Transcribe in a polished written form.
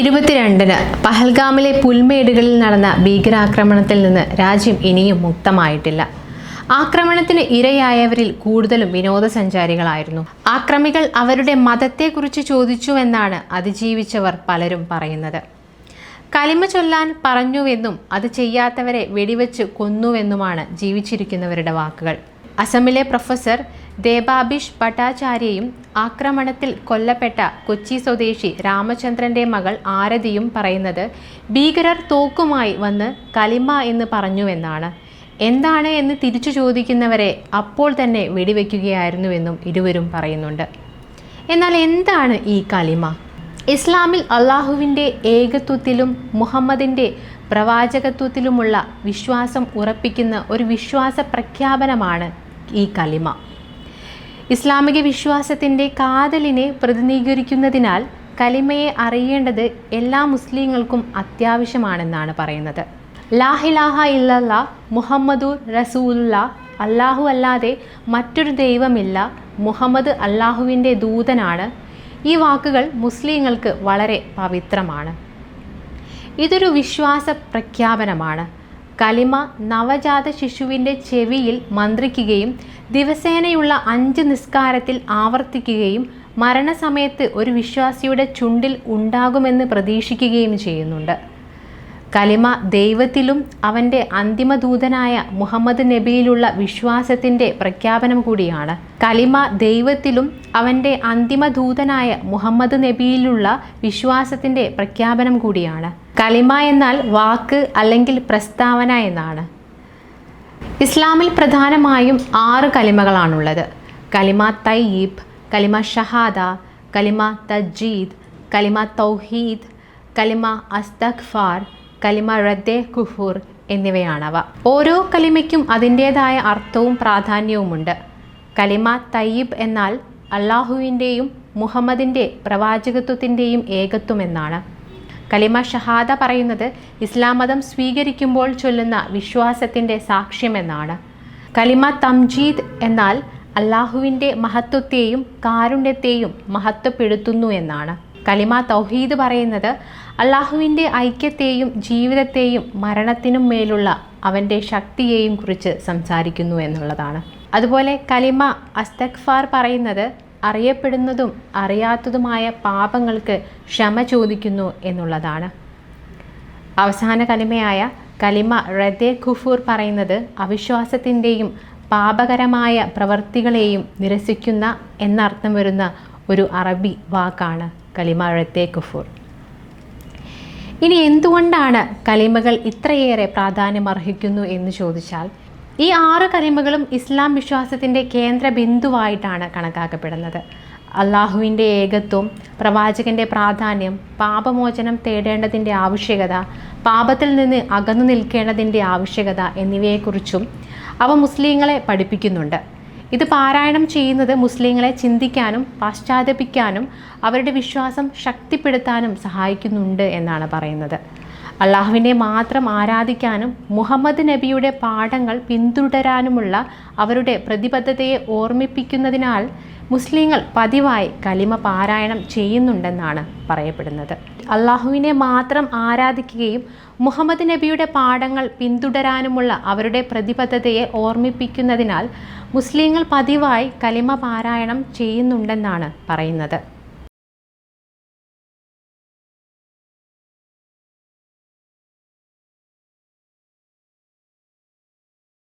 22-ന് പഹൽഗാമിലെ പുൽമേടുകളിൽ നടന്ന ഭീകരാക്രമണത്തിൽ നിന്ന് രാജ്യം ഇനിയും മുക്തമായിട്ടില്ല. ആക്രമണത്തിന് ഇരയായവരിൽ കൂടുതലും വിനോദസഞ്ചാരികളായിരുന്നു. ആക്രമികൾ അവരുടെ മതത്തെക്കുറിച്ച് ചോദിച്ചുവെന്നാണ് അതിജീവിച്ചവർ പലരും പറയുന്നത്. കലിമ ചൊല്ലാൻ പറഞ്ഞുവെന്നും അത് ചെയ്യാത്തവരെ വെടിവെച്ച് കൊന്നുവെന്നുമാണ് ജീവിച്ചിരിക്കുന്നവരുടെ വാക്കുകൾ. അസമിലെ പ്രൊഫസർ ദേബാബിഷ് ഭട്ടാചാര്യയും ആക്രമണത്തിൽ കൊല്ലപ്പെട്ട കൊച്ചി സ്വദേശി രാമചന്ദ്രന്റെ മകൾ ആരതിയും പറയുന്നത് ഭീകരർ തോക്കുമായി വന്ന് കലിമ എന്ന് പറഞ്ഞുവെന്നാണ്. എന്താണ് എന്ന് തിരിച്ചു ചോദിക്കുന്നവരെ അപ്പോൾ തന്നെ വെടിവെക്കുകയായിരുന്നുവെന്നും ഇരുവരും പറയുന്നുണ്ട്. എന്നാൽ എന്താണ് ഈ കലിമ? ഇസ്ലാമിൽ അള്ളാഹുവിൻ്റെ ഏകത്വത്തിലും മുഹമ്മദിൻ്റെ പ്രവാചകത്വത്തിലുമുള്ള വിശ്വാസം ഉറപ്പിക്കുന്ന ഒരു വിശ്വാസ പ്രഖ്യാപനമാണ് ഈ കലിമ. ഇസ്ലാമിക വിശ്വാസത്തിൻ്റെ കാതലിനെ പ്രതിനിധീകരിക്കുന്നതിനാൽ കലിമയെ അറിയേണ്ടത് എല്ലാ മുസ്ലിങ്ങൾക്കും അത്യാവശ്യമാണെന്നാണ് പറയുന്നത്. ലാ ഇലാഹ ഇല്ലല്ലാ മുഹമ്മദുർ റസൂലുള്ളാ, അല്ലാഹു അല്ലാതെ മറ്റൊരു ദൈവമില്ല, മുഹമ്മദ് അല്ലാഹുവിൻ്റെ ദൂതനാണ്. ഈ വാക്കുകൾ മുസ്ലിങ്ങൾക്ക് വളരെ പവിത്രമാണ്. ഇതൊരു വിശ്വാസ പ്രഖ്യാപനമാണ്. കലിമ നവജാത ശിശുവിൻ്റെ ചെവിയിൽ മന്ത്രിക്കുകയും ദിവസേനയുള്ള 5 നിസ്കാരത്തിൽ ആവർത്തിക്കുകയും മരണസമയത്ത് ഒരു വിശ്വാസിയുടെ ചുണ്ടിൽ ഉണ്ടാകുമെന്ന് പ്രതീക്ഷിക്കുകയും ചെയ്യുന്നുണ്ട്. കലിമ ദൈവത്തിലും അവൻ്റെ അന്തിമദൂതനായ മുഹമ്മദ് നബിയിലുള്ള വിശ്വാസത്തിൻ്റെ പ്രഖ്യാപനം കൂടിയാണ്. കലിമ ദൈവത്തിലും അവൻ്റെ അന്തിമദൂതനായ മുഹമ്മദ് നബിയിലുള്ള വിശ്വാസത്തിൻ്റെ പ്രഖ്യാപനം കൂടിയാണ്. കലിമ എന്നാൽ വാക്ക് അല്ലെങ്കിൽ പ്രസ്താവന എന്നാണ്. ഇസ്ലാമിൽ പ്രധാനമായും 6 കലിമകളാണുള്ളത്. കലിമ തയ്യിബ്, കലിമ ഷഹാദ, കലിമ തജ്ജീദ്, കലിമ തൗഹീദ്, കലിമ അസ്തഗ്ഫാർ, കലിമ റദ്ദെ കുഫൂർ എന്നിവയാണവ. ഓരോ കലിമയ്ക്കും അതിൻ്റേതായ അർത്ഥവും പ്രാധാന്യവുമുണ്ട്. കലിമ തയ്യിബ് എന്നാൽ അള്ളാഹുവിൻ്റെയും മുഹമ്മദിൻ്റെ പ്രവാചകത്വത്തിൻ്റെയും ഏകത്വം എന്നാണ്. കലിമ ഷഹാദ പറയുന്നത് ഇസ്ലാം മതം സ്വീകരിക്കുമ്പോൾ ചൊല്ലുന്ന വിശ്വാസത്തിൻ്റെ സാക്ഷ്യമെന്നാണ്. കലിമ തംജീദ് എന്നാൽ അള്ളാഹുവിൻ്റെ മഹത്വത്തെയും കാരുണ്യത്തെയും മഹത്വപ്പെടുത്തുന്നു എന്നാണ്. കലിമ തൗഹീദ് പറയുന്നത് അള്ളാഹുവിൻ്റെ ഐക്യത്തെയും ജീവിതത്തെയും മരണത്തിനും മേലുള്ള അവൻ്റെ ശക്തിയെയും കുറിച്ച് സംസാരിക്കുന്നു എന്നുള്ളതാണ്. അതുപോലെ കലിമ അസ്തഗ്ഫാർ പറയുന്നത് അറിയപ്പെടുന്നതും അറിയാത്തതുമായ പാപങ്ങൾക്ക് ക്ഷമ ചോദിക്കുന്നു എന്നുള്ളതാണ്. അവസാന കലിമയായ കലിമ റദ്ദെ കുഫൂർ പറയുന്നത് അവിശ്വാസത്തിൻ്റെയും പാപകരമായ പ്രവർത്തികളെയും നിരസിക്കുന്ന എന്നർത്ഥം വരുന്ന ഒരു അറബി വാക്കാണ് കലിമ റദ്ദെ കുഫൂർ. ഇനി എന്തുകൊണ്ടാണ് കലിമകൾ ഇത്രയേറെ പ്രാധാന്യമർഹിക്കുന്നു എന്ന് ചോദിച്ചാൽ, ഈ 6 കലിമകളും ഇസ്ലാം വിശ്വാസത്തിൻ്റെ കേന്ദ്ര ബിന്ദുവായിട്ടാണ് കണക്കാക്കപ്പെടുന്നത്. അള്ളാഹുവിൻ്റെ ഏകത്വം, പ്രവാചകൻ്റെ പ്രാധാന്യം, പാപമോചനം തേടേണ്ടതിൻ്റെ ആവശ്യകത, പാപത്തിൽ നിന്ന് അകന്നു നിൽക്കേണ്ടതിൻ്റെ ആവശ്യകത എന്നിവയെക്കുറിച്ചും അവ മുസ്ലിങ്ങളെ പഠിപ്പിക്കുന്നുണ്ട്. ഇത് പാരായണം ചെയ്യുന്നത് മുസ്ലിങ്ങളെ ചിന്തിക്കാനും പാശ്ചാത്തപിക്കാനും അവരുടെ വിശ്വാസം ശക്തിപ്പെടുത്താനും സഹായിക്കുന്നുണ്ട് എന്നാണ് പറയുന്നത്. അള്ളാഹുവിനെ മാത്രം ആരാധിക്കാനും മുഹമ്മദ് നബിയുടെ പാഠങ്ങൾ പിന്തുടരാനുമുള്ള അവരുടെ പ്രതിബദ്ധതയെ ഓർമ്മിപ്പിക്കുന്നതിനാൽ മുസ്ലിങ്ങൾ പതിവായി കലിമ പാരായണം ചെയ്യുന്നുണ്ടെന്നാണ് പറയപ്പെടുന്നത്. അള്ളാഹുവിനെ മാത്രം ആരാധിക്കുകയും മുഹമ്മദ് നബിയുടെ പാഠങ്ങൾ പിന്തുടരാനുമുള്ള അവരുടെ പ്രതിബദ്ധതയെ ഓർമ്മിപ്പിക്കുന്നതിനാൽ മുസ്ലിങ്ങൾ പതിവായി കലിമ പാരായണം ചെയ്യുന്നുണ്ടെന്നാണ് പറയുന്നത്.